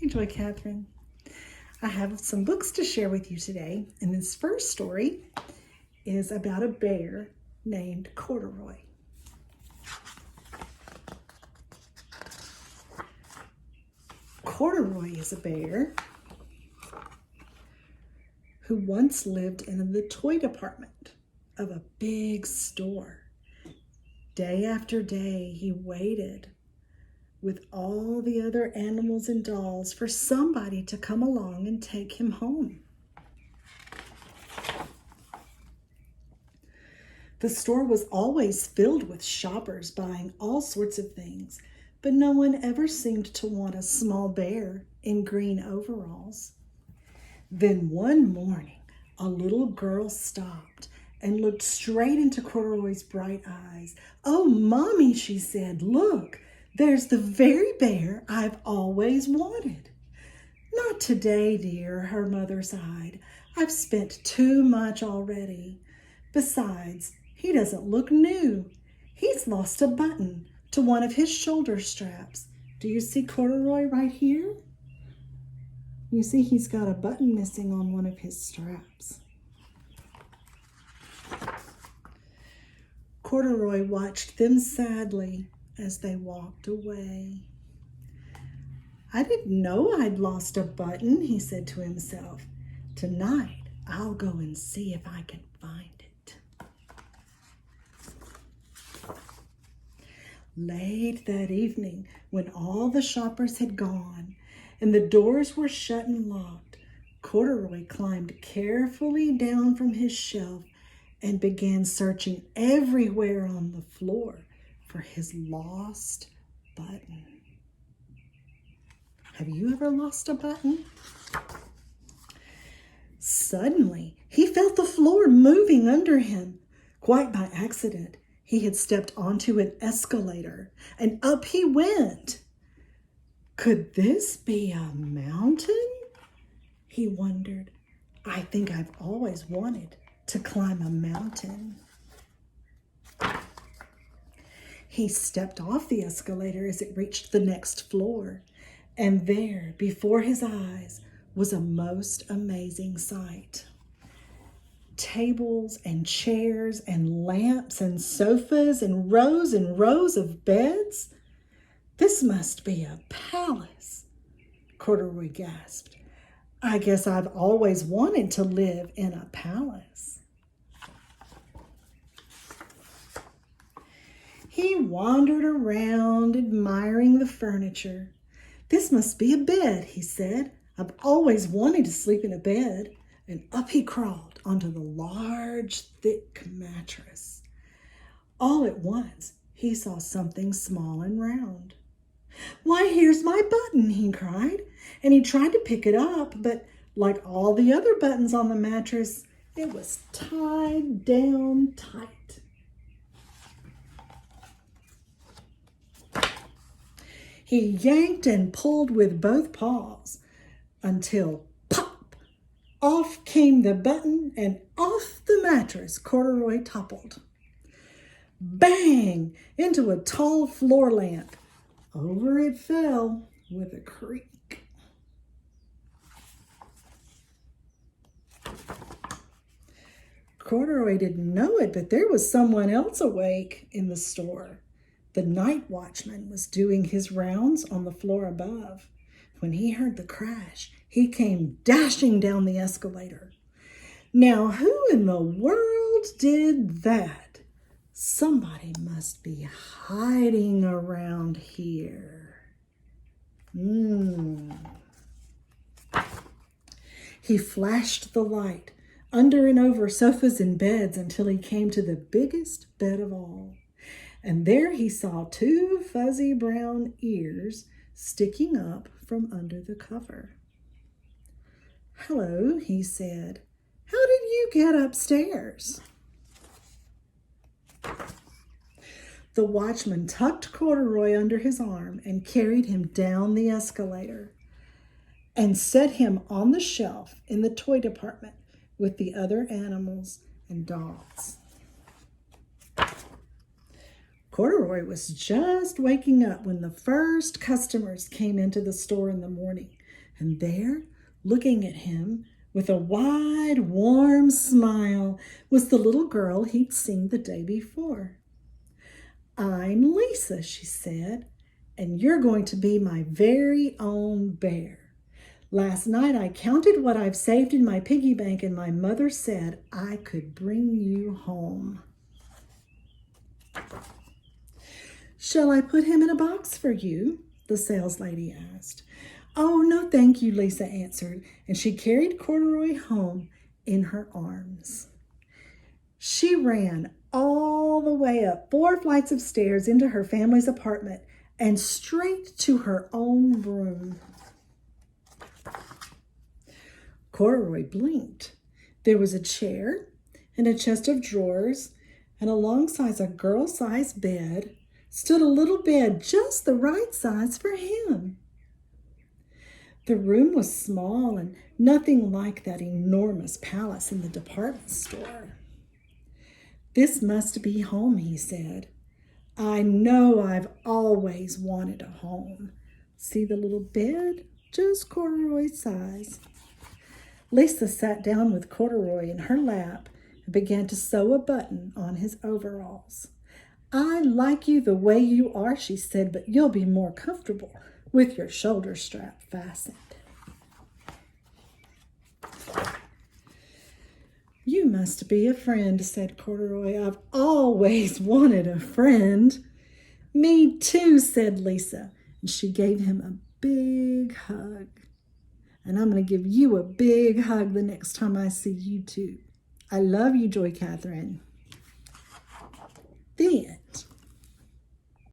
Joy Catherine. I have some books to share with you today, and this first story is about a bear named Corduroy. Corduroy is a bear who once lived in the toy department of a big store. Day after day, he waited with all the other animals and dolls for somebody to come along and take him home. The store was always filled with shoppers buying all sorts of things, but no one ever seemed to want a small bear in green overalls. Then one morning, a little girl stopped and looked straight into Corduroy's bright eyes. "Oh, Mommy," she said, "look, there's the very bear I've always wanted." "Not today, dear," her mother sighed. "I've spent too much already. Besides, he doesn't look new. He's lost a button to one of his shoulder straps. Do you see Corduroy right here? You see he's got a button missing on one of his straps." Corduroy watched them sadly as they walked away. "I didn't know I'd lost a button," he said to himself. "Tonight, I'll go and see if I can find it." Late that evening, when all the shoppers had gone and the doors were shut and locked, Corduroy climbed carefully down from his shelf and began searching everywhere on the floor for his lost button. Have you ever lost a button? Suddenly, he felt the floor moving under him. Quite by accident, he had stepped onto an escalator, and up he went. Could this be a mountain? He wondered. "I think I've always wanted to climb a mountain." He stepped off the escalator as it reached the next floor, and there, before his eyes, was a most amazing sight. Tables and chairs and lamps and sofas and rows of beds. "This must be a palace," Corduroy gasped. "I guess I've always wanted to live in a palace." He wandered around, admiring the furniture. "This must be a bed," he said. "I've always wanted to sleep in a bed." And up he crawled onto the large, thick mattress. All at once, he saw something small and round. "Why, here's my button," he cried. And he tried to pick it up, but like all the other buttons on the mattress, it was tied down tight. He yanked and pulled with both paws until pop! Off came the button, and off the mattress Corduroy toppled. Bang! Into a tall floor lamp. Over it fell with a creak. Corduroy didn't know it, but there was someone else awake in the store. The night watchman was doing his rounds on the floor above. When he heard the crash, he came dashing down the escalator. "Now, who in the world did that? Somebody must be hiding around here." He flashed the light under and over sofas and beds until he came to the biggest bed of all. And there he saw two fuzzy brown ears sticking up from under the cover. "Hello," he said. "How did you get upstairs?" The watchman tucked Corduroy under his arm and carried him down the escalator and set him on the shelf in the toy department with the other animals and dolls. Corduroy was just waking up when the first customers came into the store in the morning. And there, looking at him with a wide, warm smile, was the little girl he'd seen the day before. "I'm Lisa," she said, "and you're going to be my very own bear. Last night I counted what I've saved in my piggy bank, and my mother said I could bring you home." "Shall I put him in a box for you?" the saleslady asked. "Oh, no, thank you," Lisa answered, and she carried Corduroy home in her arms. She ran all the way up 4 flights of stairs into her family's apartment and straight to her own room. Corduroy blinked. There was a chair and a chest of drawers, and alongside a girl-sized bed stood a little bed just the right size for him. The room was small and nothing like that enormous palace in the department store. "This must be home," he said. "I know I've always wanted a home. See the little bed? Just Corduroy's size." Lisa sat down with Corduroy in her lap and began to sew a button on his overalls. "I like you the way you are," she said, "but you'll be more comfortable with your shoulder strap fastened." "You must be a friend," said Corduroy. "I've always wanted a friend." "Me too," said Lisa, and she gave him a big hug. "And I'm going to give you a big hug the next time I see you too. I love you, Joy Catherine." The end.